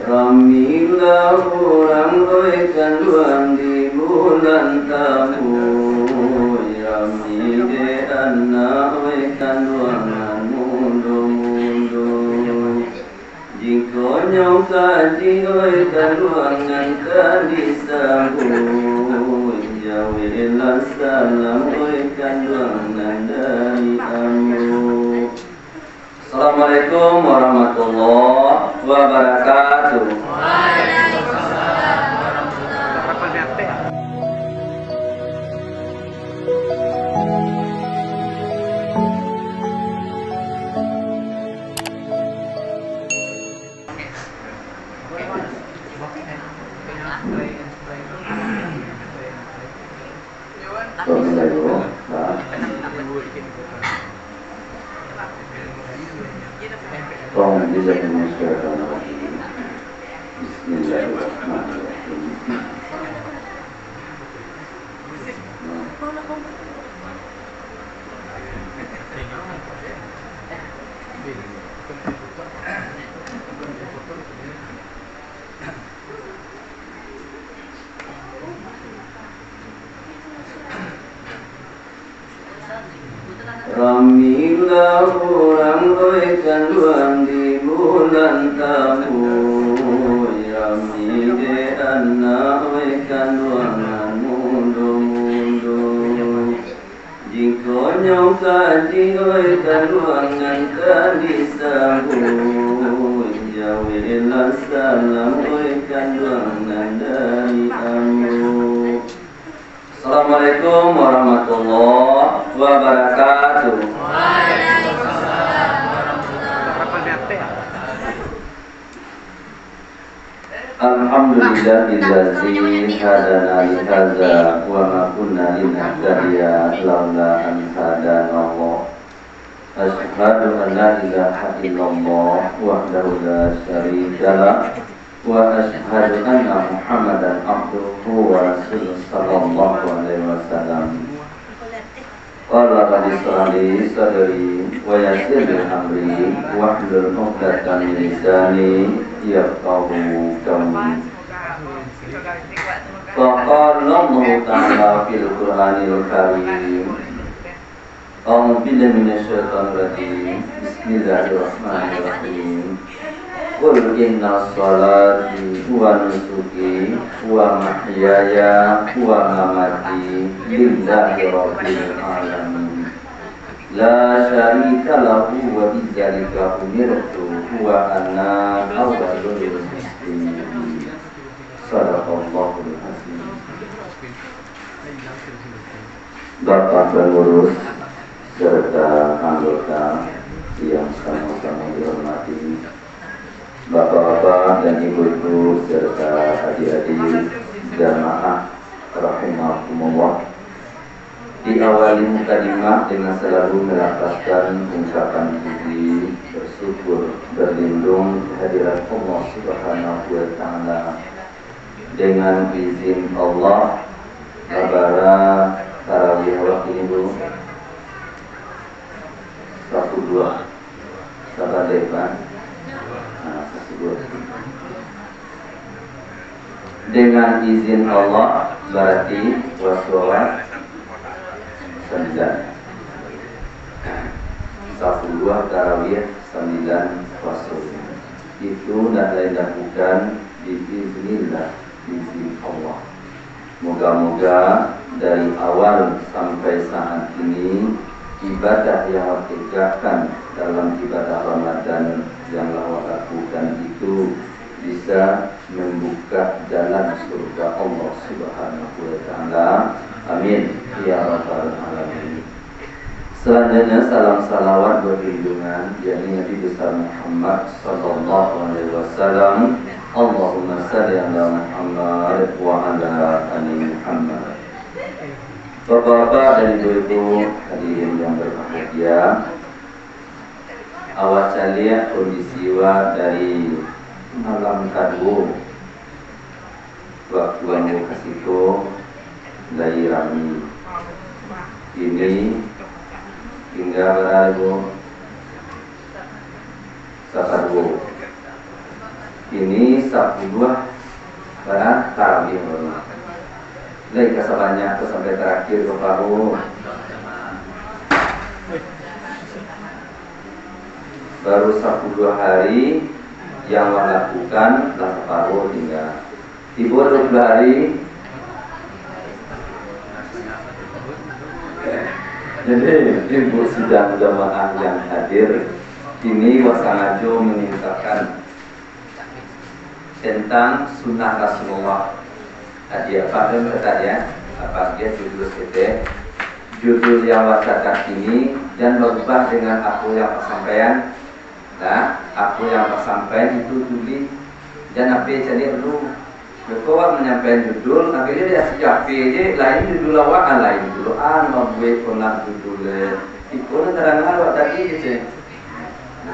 Ramilah orang roikan luang di bulan tamu. Rami de anak roikan luangan mundu-mundu. Jika nyau kaji roikan luangan kadisabu. Jawilah salam roikan luangan dari amu. Assalamualaikum warahmatullahi wabarakatuh. Waalaikumsalam warahmatullahi wabarakatuh. Bismillahirrahmanirrahim. Ramilah orang roikan luang di bulan tamu. Rami de anak roikan luangan mundu-mundu. Jika nyau kaji roikan luangan kadisabu. Jawilah salam roikan luangan dari amu. Assalamualaikum warahmatullahi wabarakatuh. Waalaikumsalam warahmatullahi wabarakatuh. Alhamdulillahillazi hadana li hadza wa ma kunna linahtadiya laula an hadanallah. Asyhadu an la ilaha illallah wahdahu la syarika lah. Wa asyhadu anna Muhammadan abduhu wa rasuluh sallallahu alaihi wasallam. Qala qad ishrali sadri wa yassir li amri wahlul 'uqdatam min lisani yafqahu qawli. Qala Allah ta'ala fil Qur'anil Karim. A'udzu billahi minasyaitonir rajim. Bismillahirrahmanirrahim. Qul inna sholati wa nusuki wa mahyaya wa mamati lillahi rabbil alamin. La syarika lahu wa bidzalika umirtu wa ana awwalul muslimin. Shadaqallahul azim. Bapak pengurus serta anggota yang sama-sama dihormati, bapak-bapak dan ibu-ibu serta adik-adik jamaah rahimakumullah. Diawali mukadimah dengan selalu melafazkan ungkapan puji, bersyukur, berlindung kehadirat Allah Subhanahu wa taala. Dengan izin Allah, kabara tarawih waktu ini 1-2 sabar depan. Dengan izin Allah berarti wassalat 9 1-2 tarawih 9 wassalat. Itu dilakukan biiznillah, izin Allah. Moga-moga dari awal sampai saat ini ibadah yang dikerjakan dalam ibadah Ramadan yang Allah lakukan itu bisa membuka jalan surga Allah Subhanahu wa taala. Amin ya rabbal alamin. Selanjutnya salam salawat berlindungan yakni Nabi besar Muhammad sallallahu alaihi wasallam. Allahumma shalli ala Muhammad wa ala ali Muhammad. Bapak-bapak dan ibu-ibu hadirin yang berbahagia, awak lihat kondisi dari malam kadu waktu yang kasihku dari Rami ini hingga berlalu Sakarwo Ini 10 barang tarawih. Lagi kesabanyak sampai terakhir baru baru 10 hari yang melakukan lah separuh tinggal. Tiba 20 hari. Jadi ibu sidang jamaah yang hadir ini wasangajo mengingatkan tentang sunnah Rasulullah. Tadi apa yang tadi ya? Apa dia judul kita? Judul yang wasakat ini dan berubah dengan aku yang persampaian. Nah, aku yang persampaian itu tulis dan apa jadi lu. Kau menyampaikan judul, akhirnya dia siap aja. Lain judul awak, lain judul membuat konak judul. Ikut terang awak tadi gitu.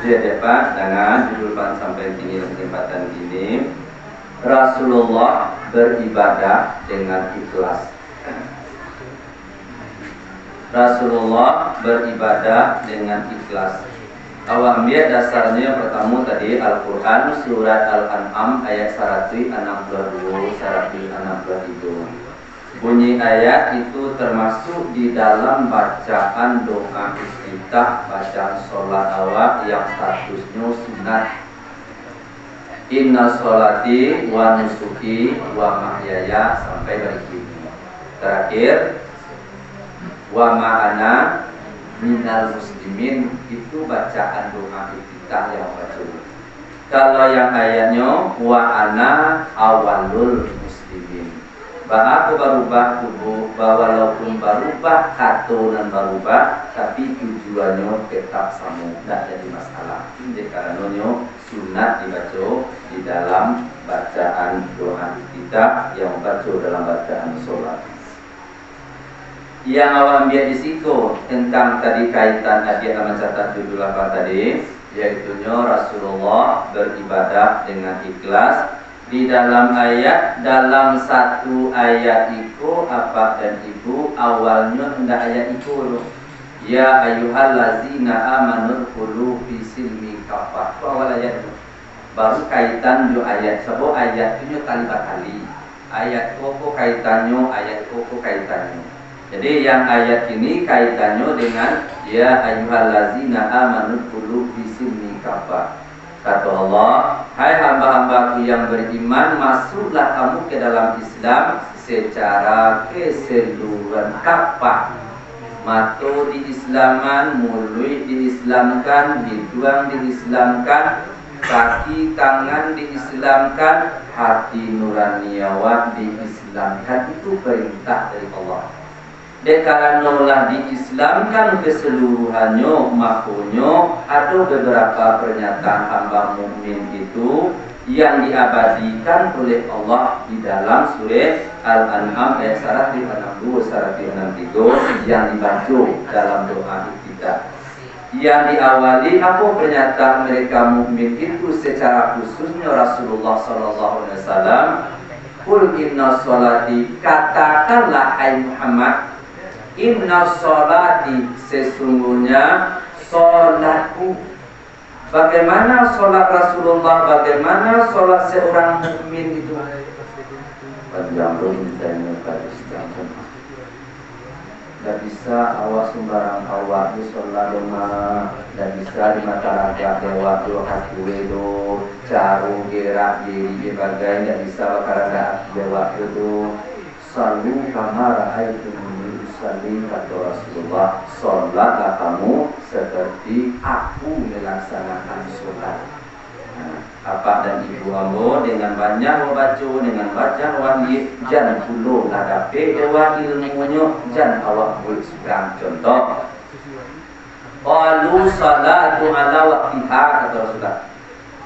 Jadi apa? Dengan judul sampai ini kesempatan ini. Rasulullah beribadah dengan ikhlas. Rasulullah beribadah dengan ikhlas. Awak ambil dasarnya pertama tadi Al-Quran surat Al-An'am ayat 162 163. Bunyi ayat itu termasuk di dalam bacaan doa istiftah, bacaan sholat awak yang statusnya sunat. Inna sholati wa nusuki wa mahyaya sampai berikutnya. Terakhir wa ma'ana minal muslimin itu bacaan doa iftitah yang baca. Kalau yang ayatnya wa ana awalul muslimin. Bahwa berubah tubuh, walaupun berubah katunan berubah, tapi tujuannya tetap sama, tidak jadi masalah. Ini karena sunat dibaca di dalam bacaan doa iftitah yang baca dalam bacaan sholat. Yang awam biar di situ tentang tadi kaitan adik mencatat judul apa tadi, yaitunya Rasulullah beribadah dengan ikhlas. Di dalam ayat, dalam satu ayat itu apa dan ibu awalnya hendak ayat itu ya ayyuhallazina amanu khulu fi silmi kafah. Itu awal ayat itu. Baru kaitan jo ayat sebab ayat itu kali bakali. Ayat koko kaitannya, ayat koko kaitannya. Jadi yang ayat ini kaitannya dengan ya ayyuhallazina amanu khulu fi silmi kafah. Kata Allah, hai hamba-hambaku yang beriman, masuklah kamu ke dalam Islam secara keseluruhan. Kafah, mata diislaman, mulut diislamkan, hidung diislamkan, kaki tangan diislamkan, hati nuraniawan diislamkan. Itu perintah dari Allah. Karena diislamkan keseluruhannya, makanya ada beberapa pernyataan hamba mukmin itu yang diabadikan oleh Allah di dalam surah Al-An'am ayat 162 163 yang dibaca dalam doa iftitah. Yang diawali apa pernyataan mereka mukmin itu secara khususnya Rasulullah sallallahu alaihi wasallam, "Qul inna sholati," katakanlah hai Muhammad, inna sholati, sesungguhnya sholatku. Bagaimana sholat Rasulullah, bagaimana sholat seorang mukmin itu? Panjang ditanya pada sidang. Tidak bisa awak sembarang awak di sholat rumah, tidak bisa di masyarakat lewat dua hati wedo, caru gerak diri bagai, tidak bisa karena lewat itu. Selalu kamar itu salih kata Rasulullah, sholatlah kamu seperti aku melaksanakan sholat. Nah, apa dan ibu ambo dengan banyak baca, dengan baca wahid, jangan puluh hadapi dewa ilmunya, jangan awak buat sekarang. Contoh, qalu salatu ala waqtiha, kata Rasulullah,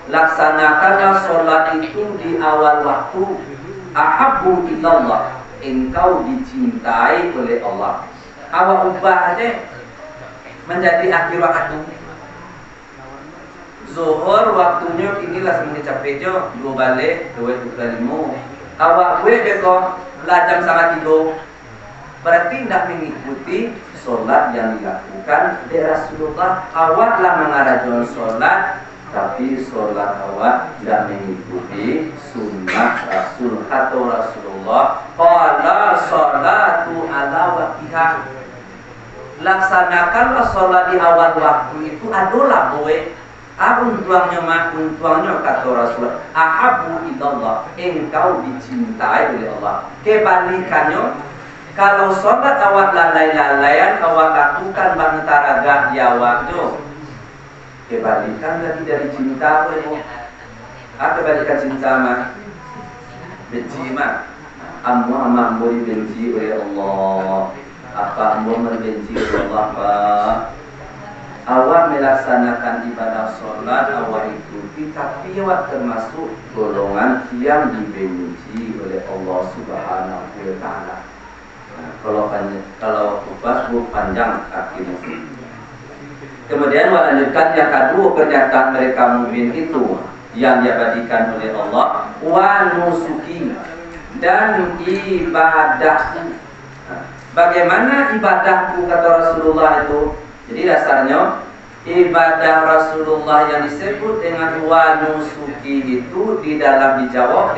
laksanakanlah sholat itu di awal waktu. Ahabbu ilallah, engkau dicintai oleh Allah. Awak ubah aja menjadi akhir waktu. Zuhur waktunya inilah semuanya capek jo, dua balik, dua lima. Awak gue beko jam sangat tidur. Berarti tidak mengikuti sholat yang dilakukan oleh Rasulullah. Awaklah mengadakan sholat tapi sholat awak tidak mengikuti sunnah Rasul atau Rasulullah. Qala sholatu ala waqtiha, laksanakanlah sholat di awal waktu itu adalah boy. Untuangnya kata Rasulullah, ahabu ilallah, engkau dicintai oleh Allah. Kebalikannya, kalau sholat awak lalai-lalaian, awak lakukan bantara gak di awaknya, kebalikan lagi dari cinta oleh Allah. Apa kebalikan cinta mah? Benci mah. Ambo dibenci oleh Allah. Apa ambo membenci oleh Allah? Pak? Awak melaksanakan ibadah sholat awak ikuti, tapi awak termasuk golongan yang dibenci oleh Allah Subhanahu wa Ta'ala. Nah, kalau kupas panjang akhirnya. Kemudian melanjutkan yang kedua, pernyataan mereka mukmin itu yang diabadikan oleh Allah, wa nusuki, dan ibadahku. Nah, bagaimana ibadahku kata Rasulullah itu? Jadi dasarnya ibadah Rasulullah yang disebut dengan wa nusuki itu dijawab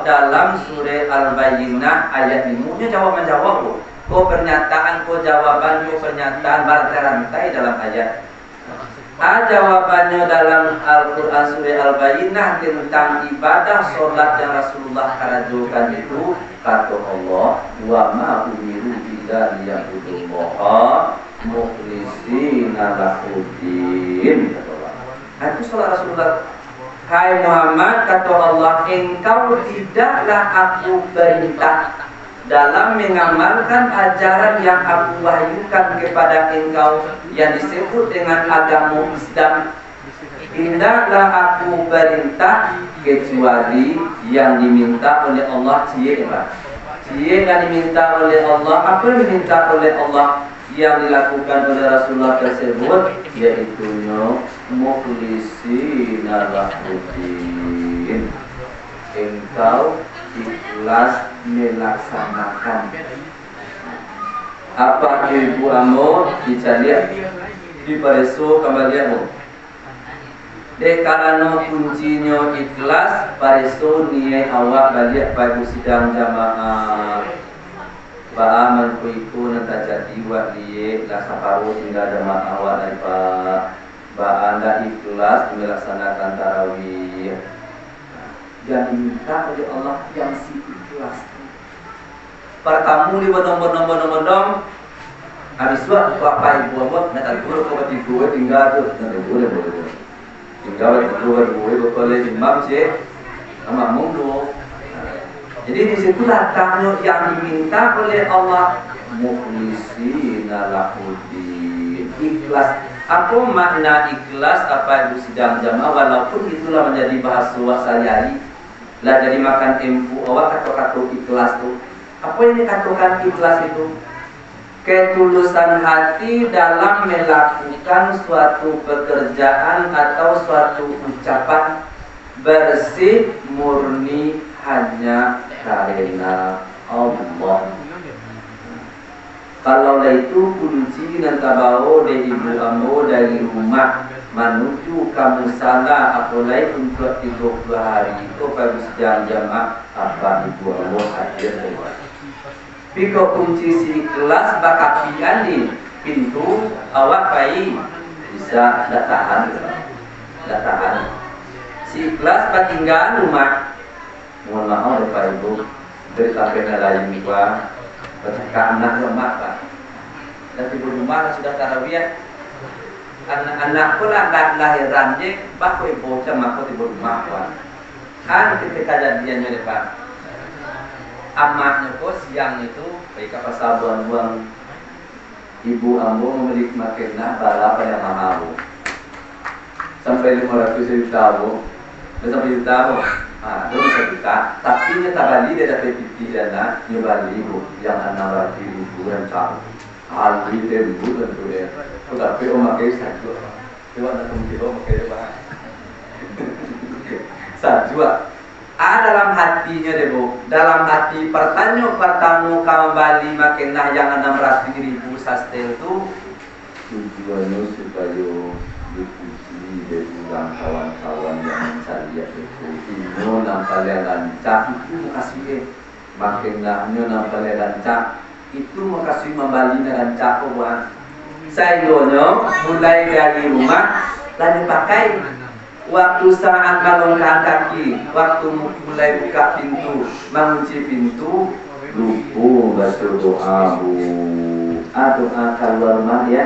dalam surah Al-Bayyinah ayat ini. Mungkin jawab menjawab ko pernyataan, ko jawaban, ko pernyataan berterantai dalam ayat. Jawabannya dalam Al-Quran surah Al-Bayyinah tentang ibadah sholat yang Rasulullah karajukan itu, kata Allah, wa ma umiru illa liya'budullaha mukhlishina lahuddin. Itu sholat Rasulullah. Hai Muhammad, kata Allah, engkau tidaklah aku perintah dalam mengamalkan ajaran yang aku wahyukan kepada engkau yang disebut dengan agama Islam. Tidaklah aku perintah kecuali yang diminta oleh Allah. Cie yang diminta oleh Allah. Apa yang diminta oleh Allah yang dilakukan oleh Rasulullah tersebut, yaitu mukhlishina lahuddin. Engkau ikhlas melaksanakan apa ibu amo dicari di pareso kembalianmu dekarano kuncinya ikhlas pareso niat awak balik pada sidang jamaah baaman kuiku nanti jadi buat dia lah saparu tinggal jamaah awak dari pak baanda ikhlas melaksanakan tarawih yang diminta oleh Allah yang si ikhlas. Pertamu di bodong habis buat apa ibu buat nak guru kau tidur tinggal tu nak boleh tinggal boleh boleh imam je sama mundur. Jadi di situ datangnya yang diminta oleh Allah mukhlishina lahuddin, ikhlas. Apa makna ikhlas? Apa itu sidang jamaah? Walaupun itulah menjadi bahasa sehari-hari lah jadi makan empu awak kata ikhlas tu. Apa yang dikatakan ikhlas itu? Ketulusan hati dalam melakukan suatu pekerjaan atau suatu ucapan bersih murni hanya karena Allah. Kalau itu kunci dan tabawo dari ibu ambo dari rumah menuju kamu salah apalagi untuk 32 hari itu pada sedang jamaah apa ibu ambo hadir lewat. Piko kunci si kelas bakapian di pintu awak bayi bisa tahan. Si kelas tinggal rumah. Mohon maaf Bapak Ibu dari sampai lain gua bercakap anak rumah Pak. Dan ibu rumah sudah tarawih. Anak pula lahirannya baku ibu sama aku ibu rumah Pak. Kan ketika kejadiannya Pak. Amaknya kok siang itu baik apa sabuan-buang ibu ambo memiliki makinah balap yang mahal. Sampai 500 ribu. Dan sampai juta. Itu bisa juta, tapi dia tak balik dia dapat pipi dana nyoba ribu yang 600 ribu yang cak hal ribu tentu dia tapi om pakai satu coba nak kilo pakai apa satu dalam hatinya deh bu dalam hati pertama kembali makinlah yang 600 ribu sastel itu tujuannya supaya dipuji dari orang kawan-kawan yang mencari itu ino nampaknya lancak itu makasih makin lahnya nampaknya lancak itu makasih membalik lancak buat saya mulai dari rumah lalu pakai waktu saat melonggarkan kaki waktu mulai buka pintu mengunci pintu lupa baca doa doa keluar rumah ya.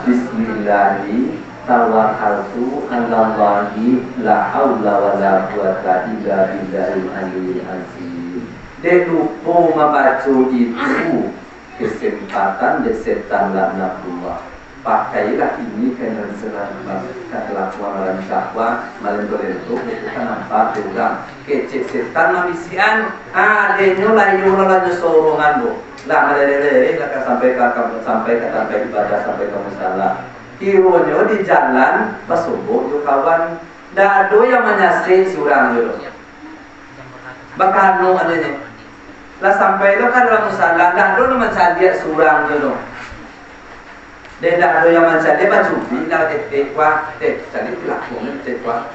Bismillahi tawakkaltu 'alallahi la haula wala quwata illa billahil aliyyil azim. Dia lupa membaca itu kesempatan dan setan laknatullah. Pakailah ini karena kelakuan orang syahwat melempar itu bukan nampak orang kecil setan manusiaan dia nyolai nyolai sorongan bu lah meleleh lah sampai ibadah sampai ke musala kironya di jalan pas subuh yuk kawan dah do yang menyasih surang dulu bakal adanya lah sampai lo kan dalam musala dah do mencari surang dulu dia dah do yang mencari bajubi lah tekwa jadi pelakunya tekwa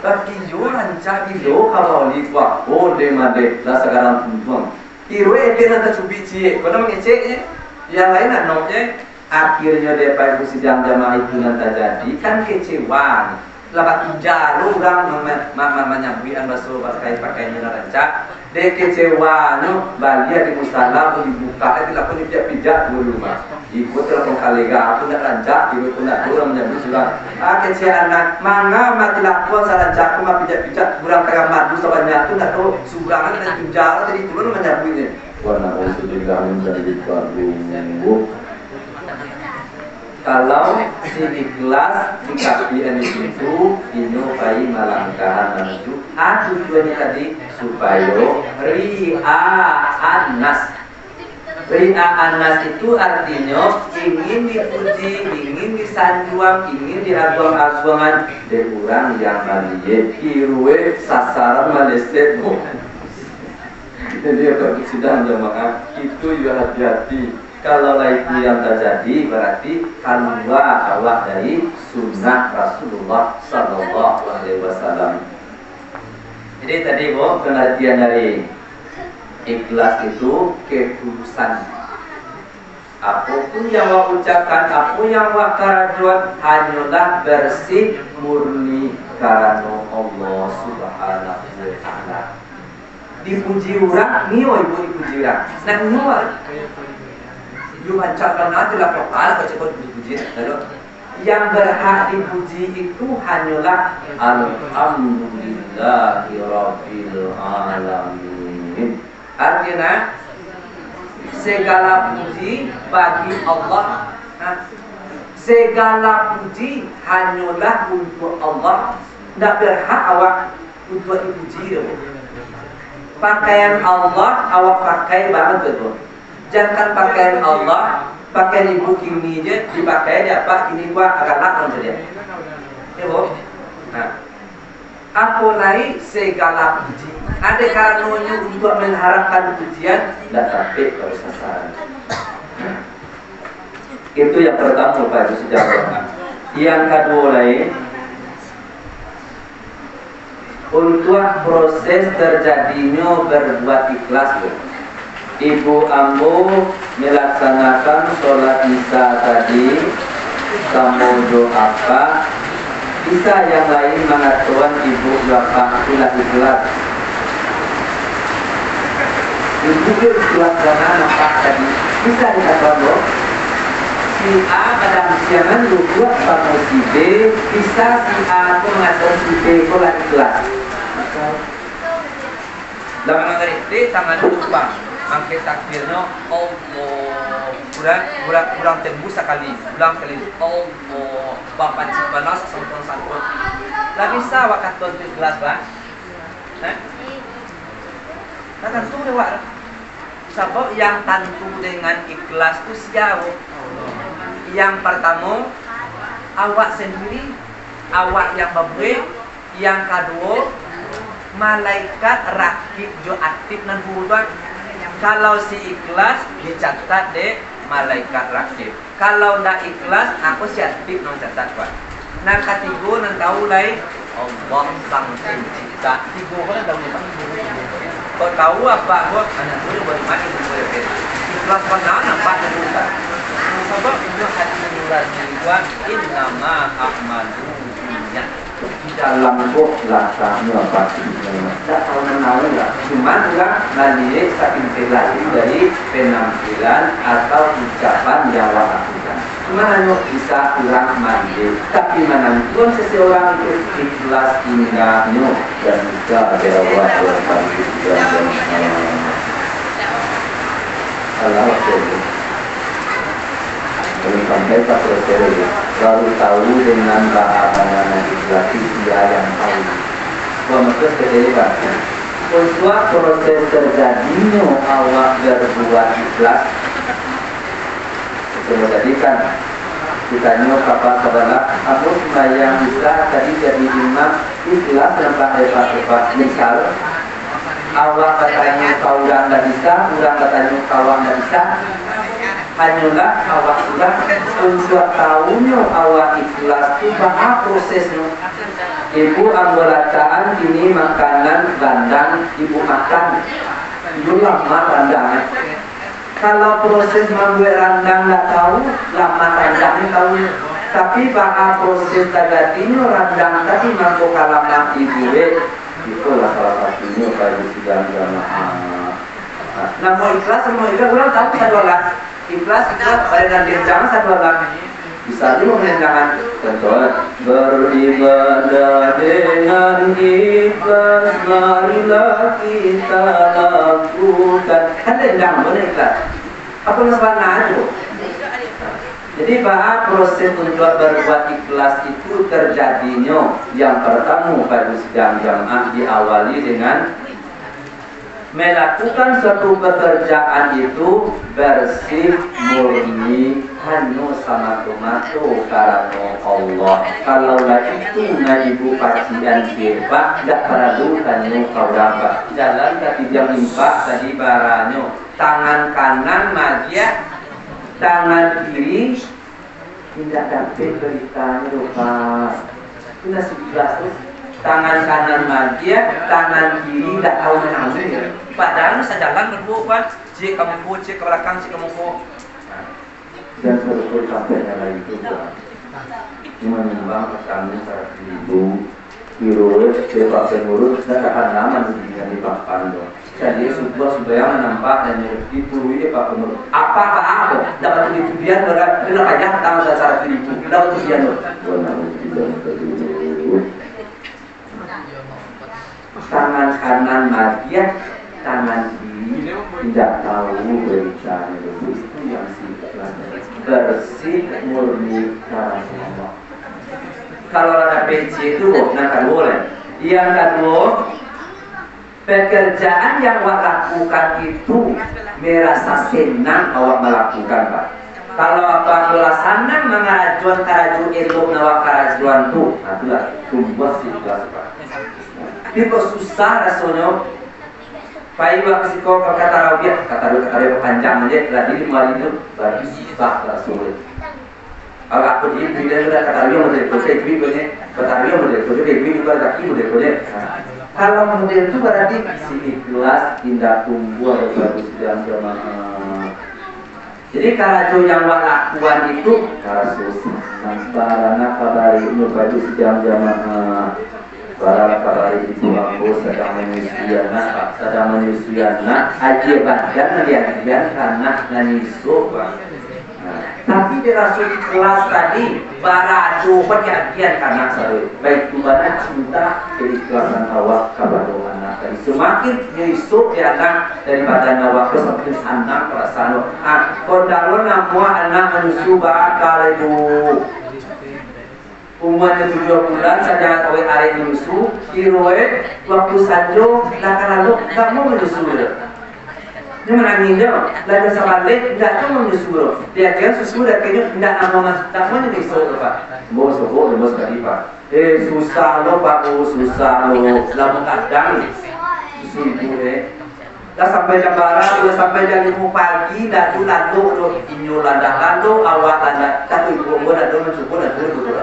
tapi yo rancak yo kalau likwa oh dia made lah sekarang tumpang kiro dia nanti cubi cie kalau mengeceknya yang lain anoknya akhirnya dia pada sidang jamaah itu nanti jadi kan kecewa labat jalu orang menyambuian baso pakainya rancak dia kecewa balia di musala dibuka dilakukan pijak dulu rumah ikut telepon kalega aku nak rancak ikut nak orang menyambut surat kecewa anak manga mati lakukan sarancak aku mah pijak kurang kaya madu sebanyak itu nak tahu surangan dan tunjara jadi turun menyambutnya warna sudah menjadi baru kalau si ikhlas dikasih itu bayi malangkahan menuju tujuannya tadi supaya ria anas itu artinya ingin dipuji, ingin disanjung, ingin diagung-agungan dari orang yang maliye kirwe sasaran maleset jadi kalau sudah jamaah itu juga hati-hati. Kalau itu yang terjadi berarti keluar awak dari sunnah Rasulullah Sallallahu Alaihi Wasallam. Jadi tadi pengertian dari ikhlas itu ketulusan. Apapun yang wak ucapkan, apapun yang wak karajuan hanyalah bersih murni karena Allah Subhanahu Wa Taala. Dipuji orang, niwa ibu dipuji orang. Nah niwa diucapkan aja lah kepala baca dipuji lalu yang berhak dipuji itu hanyalah alhamdulillahi rabbil alamin artinya segala puji bagi Allah segala puji hanyalah untuk Allah tidak berhak awak untuk dipuji pakaian Allah awak pakai banget betul. Jangan pakaian Allah, pakaian ibu kimi aja dipakai dia apa ini gua agak nak saja. Ya bu. Nah, aku naik segala puji. Ada karenanya untuk mengharapkan pujian, tidak sampai ke sasaran. Itu yang pertama Pak Sejauh. Yang kedua lain, untuk proses terjadinya berbuat ikhlas bu. Ibu ambo melaksanakan sholat isya tadi kamu doa bisa yang lain mengatakan ibu bapak sudah ikhlas ibu ikhlas karena nampak tadi bisa dikatakan loh si A pada usianan lupa sama si B bisa si A aku mengatakan si B sholat ikhlas dalam mengerti tangan lupa angkat takbirnya Allah kurang tembus sekali ulang kali Allah bapak cipanas santun lah bisa wakat tonton kelas bang kata tu lewat sebab yang tentu dengan ikhlas itu siapa yang pertama awak sendiri awak yang berbeda yang kedua malaikat rakib jo aktif dan budak. Kalau si ikhlas dicatat deh malaikat rakib. Kalau ndak ikhlas, aku siapin non catat Pak. Nah ketiga nan tahu lai Allah sang pencipta. Tiga kan tahu ni Pak. Kau tahu apa gua anak dulu buat mati boleh beda. Ikhlas benar nampak dulu Pak. Sebab itu hati nurani gua innama a'malu binniyat. Di dalam kok rasanya pasti tidak tahu menahu nggak, cuma enggak nalih saking pelari dari penampilan atau ucapan yang lakukan. Cuma hanya bisa kurang mandi, tapi menentukan seseorang itu ikhlas indahnya dan juga berawat dari dan Allah sampai tak selesai baru tahu dengan bahasan legislasi dia yang tahu. Maksud kedua, untuk proses terjadinya awak berbuat ikhlas. Tadi kan kita nyok apa adalah aku sembahyang bisa tadi jadi imam ikhlas nampak hebat-hebat. Misal awak katanya kau orang tak bisa, orang katanya kawan tak bisa. Hanyalah awak sudah untuk tahunya awak ikhlas itu bahwa prosesnya. Ibu ambilacaan ini makanan bandang, ibu makan, ibu lama bandang. Kalau proses membuat randang tak tahu, lama randangnya tahu. Tapi bahwa proses tagatinya randang tadi mampu kalama ibu itulah salah satunya pada sidang jamaah. Nah mau ikhlas orang tahu satu orang. Ikhlas pada jangan satu orang bisa juga menenangkan contoh beribadah dengan ikhlas marilah kita lakukan kan tendang boleh ikhlas apa sebenarnya itu jadi bahwa proses untuk berbuat ikhlas itu terjadinya yang pertama pada sidang jamaah diawali dengan melakukan suatu pekerjaan itu bersih murni hanya sama tomato karena Allah. Kalau lagi itu na ibu pasien hebat, tidak perlu tanya kau dapat jalan kaki jam 4 tadi baranya tangan kanan magia, tangan kiri tidak dapat beritanya lupa. Sudah 11 tuh. Tangan kanan magia, tangan kiri tidak tahu menangis. Padahal saya jalan berdua Pak, cik kamu ku, cik ke belakang, cik kamu ku. Dan seluruh sampainya lagi itu Pak, cuma menyumbang petani secara ibu, biru, sepak pengurus, dan akan nama dengan di Pak Pando. Jadi sudah yang menampak dan dipului Pak Pengurus. Apa dapat dipujian berapa banyak tahu secara ibu, dapat pujian tangan kanan magia, tangan kiri tidak tahu beritanya itu yang bersih murni karena Allah. Kalau ada PC itu kan boleh. Yang kedua, pekerjaan yang awak lakukan itu merasa senang awak melakukan Pak. Kalau apa senang mengajuan karaju elok nawak karajuan tu, itulah tumbuh sih Pak. Tapi kok susah rasanya. Pai waktu kau kata Rabiah, kata dia panjang aja. Tadi 5 itu baru susah rasanya. Kalau aku dia sudah kata dia model kerja itu punya, kata dia model kerja itu juga kaki model kerja. Kalau model itu berarti sini kelas tindak tumbuh atau bagus dalam jamaah. Jadi kalau yang lakukan itu kalau susah. Barana kabari itu bagus dalam jamaah. Para itu aku sedang menyusui anak aja badan lihat karena nanisu. Tapi dirasuk kelas tadi para coba kajian karena saya baik kubana cinta keikhlasan awak kepada anak tadi semakin nyusuk anak daripada awak semakin anak perasaan. Kondalo nama anak menyusu bakal itu. Umurnya 7 bulan saja kau hari menyusu, kiroe waktu sanjo nak lalu tak mau menyusu. Ini menanginya, lagi sebalik tidak mau menyusu. Dia kira susu dah kayaknya tidak nama tak mau menyusu Pak. Bos tadi Pak. Susah lo Pak, susah lo. Lama kadang susu ibu Dah sampai jam barat, dah sampai jam 5 pagi, dah tu lalu inyo landak lalu awak landak, tak ibu gua dah tu mencukup dah tu betul.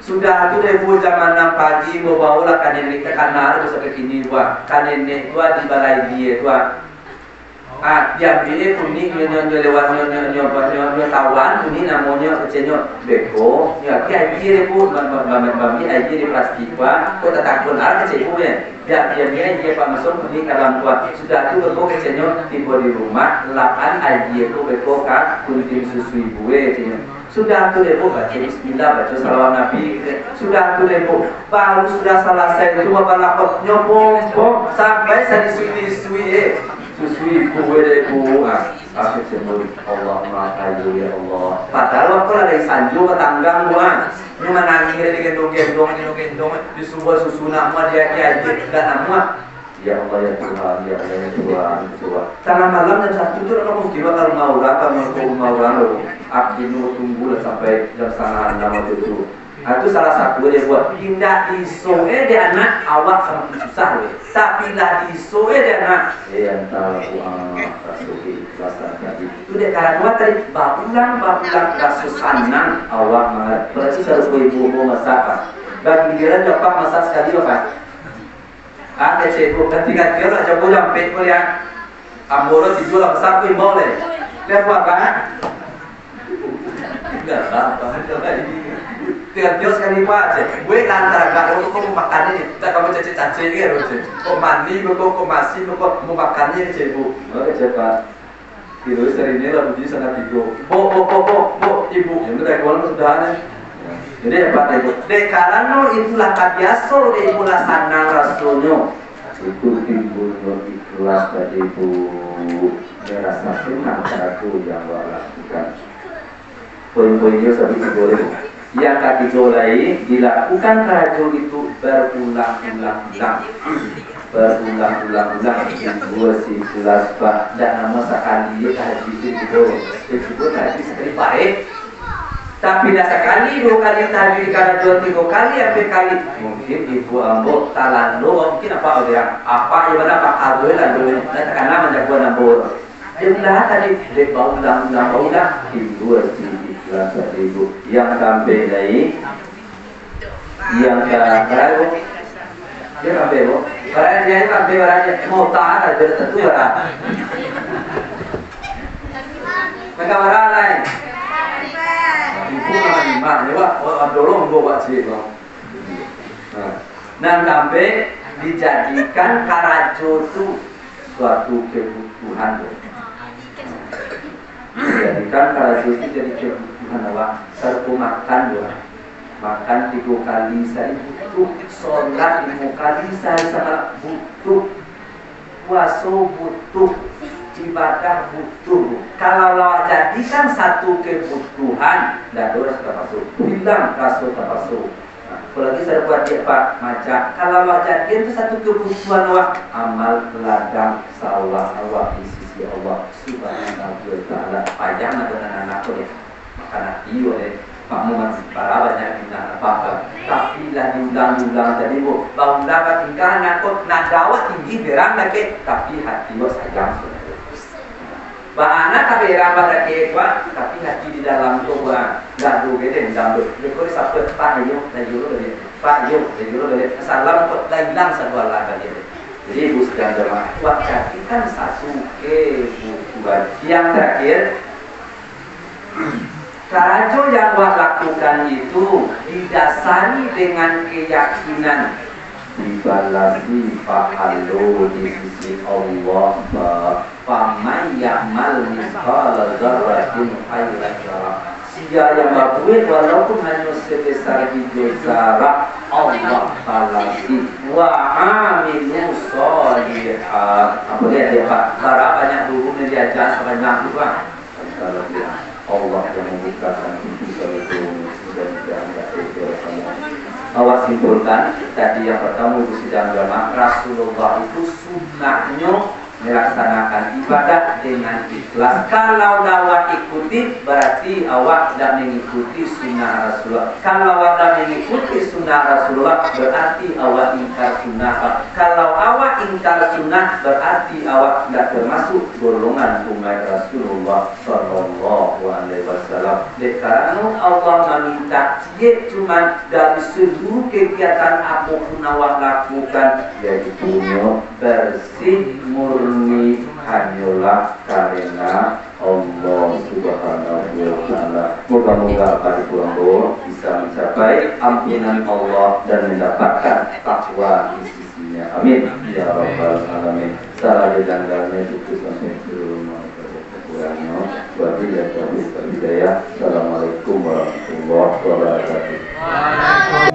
Sudah tu deh bu jam 6 pagi mau bawa lah kan nenek ke kanar bisa ke kini buat kan nenek tua di balai dia tua. Dia pilih kuning nyonya lewat nyonya tawan kuning namanya kecilnya beko. Ya kia dia bu bami aja di plastik buat. Kau tak takut lah kecil bu ya. Dia dia pak masuk kuning dalam tua. Sudah tu beko kecilnya tiba di rumah 8 aja tu beko kan kuning susu ibu kecilnya. Sudah tu demo baca bismillah, baca salawat Nabi. Sudah tu demo baru sudah selesai dua balakot nyobong sampai saya disui susui kue debu. Asyik sembuh Allah makayu ya Allah. Padahal waktu ada sanju ketanggang buan. Ini menangis dia gendong disuruh susu nama dia aja dan nama. Ya Allah ya Tuhan, ya Allah ya Tuhan. Tengah malam jam 1 itu kamu kira kalau mau orang aku tunggu sampai jam 5:30 itu. Itu salah satu dia buat. Tidak disoe dia anak awak sama susah we. Tapi lah disoe dia anak. Yang tahu rasuki kebasan tadi. Itu dia karena tadi babulan kasus anang awak banget. Berarti harus ibu mau masak. Bagi dia dapat masak sekali apa? Kecil ketika dia nak coba sampai kuliah, ambola tidur lah besar pun boleh. Dia buat apa? Tidak apa. Tiap dia sekali pak, gue lantar kalau kau mau makan ini, tak kamu caci kan, kau mandi, kau masih, kau mau makannya cebu. Oke cepat. Itu serinya lah bunyi sangat tigo. Bo, ibu, yang udah keluar sudah nih. Jadi apa itu? Dekarano itulah kabiaso, itulah sanang rasulnya. Itu timbul ikhlas tadi itu merasa senang satu yang lakukan. Poin-poinnya seperti itu. Yang ketiga lagi dilakukan rajul itu berulang-ulang. Dua silas pak dan nama sekali haji itu haji sekali baik. Tapi dah sekali, 2 kali tadi karena 2-3 kali, sampai kali mungkin ibu ambo talando mungkin apa dia apa yang mana pak Aldo lalu dan karena menjaga nambur. Jumlah tadi bau ulang ibu ikhlas ibu yang sampai dari yang terakhir dia sampai bu. Barang dia sampai barangnya mau tahan ada tentu barang. Mereka barang lain. Ibu nama lewat dorong bawa sih bang. Dan sampai dijadikan karajo itu suatu kebutuhan. Dijadikan karajo itu jadi kebutuhan apa? Serpu makan doang. Makan 3 kali saya butuh, sholat 5 kali saya sangat butuh, puasa butuh, ibadah butuh. Kalau lawat jadikan satu kebutuhan, dah doa sudah masuk. Bilang rasul tak masuk. Apalagi saya buat dia pak macam. Kalau lawat jadikan itu satu kebutuhan awak, amal ladang sawah awak di sisi Allah Subhanahu wa taala. Payah nak dengan anak dia. Makanan iyo deh. Kamu masih para banyak bintang apa? Tapi lah diulang-ulang tadi bu, bau dapat tingkah nakut nak dawat tinggi berang lagi, tapi hati lo sayang sudah. Bahana tapi ramah lagi kuat, tapi hati di dalam tu buat gaduh gede, gaduh. Lekor sabtu Pak Ayu, dari salam kot hilang satu lagi. Jadi ibu sedang jemaah kuat jadikan satu kebutuhan. Yang terakhir, karajo yang wah lakukan itu didasari dengan keyakinan dibalasi pahala di sisi Allah. Paman yamal misqala dzarratin khairan yara. Dia yang berbuat walaupun hanya sebesar biji zarah, Allah balasi wa amilu sholihat. Apa dia Pak? Bara banyak dulu diajar banyak juga. Kalau dia Allah yang membukakan pintu itu dan tidak awas simpulkan tadi yang pertama itu sidang jamaah Rasulullah itu sunnahnya melaksanakan ibadah dengan ikhlas. Kalau awak ikuti berarti awak tidak mengikuti sunnah Rasulullah. Kalau awak tidak mengikuti sunnah Rasulullah berarti awak ingkar sunnah. Kalau awak ingkar sunnah berarti awak tidak termasuk golongan umat Rasulullah Sallallahu Alaihi Wasallam. Karena Allah meminta dia cuma dari seluruh kegiatan apapun awak lakukan yaitu bersih murni hanyalah karena Allah Subhanahu wa Ta'ala. Moga-moga para bisa mencapai ampunan Allah dan mendapatkan takwa di sisinya. Amin ya rabbal alamin. Salah dan itu sampai seluruh kekurangannya. Wabillahi taufiq wal hidayah. Assalamualaikum warahmatullahi wabarakatuh.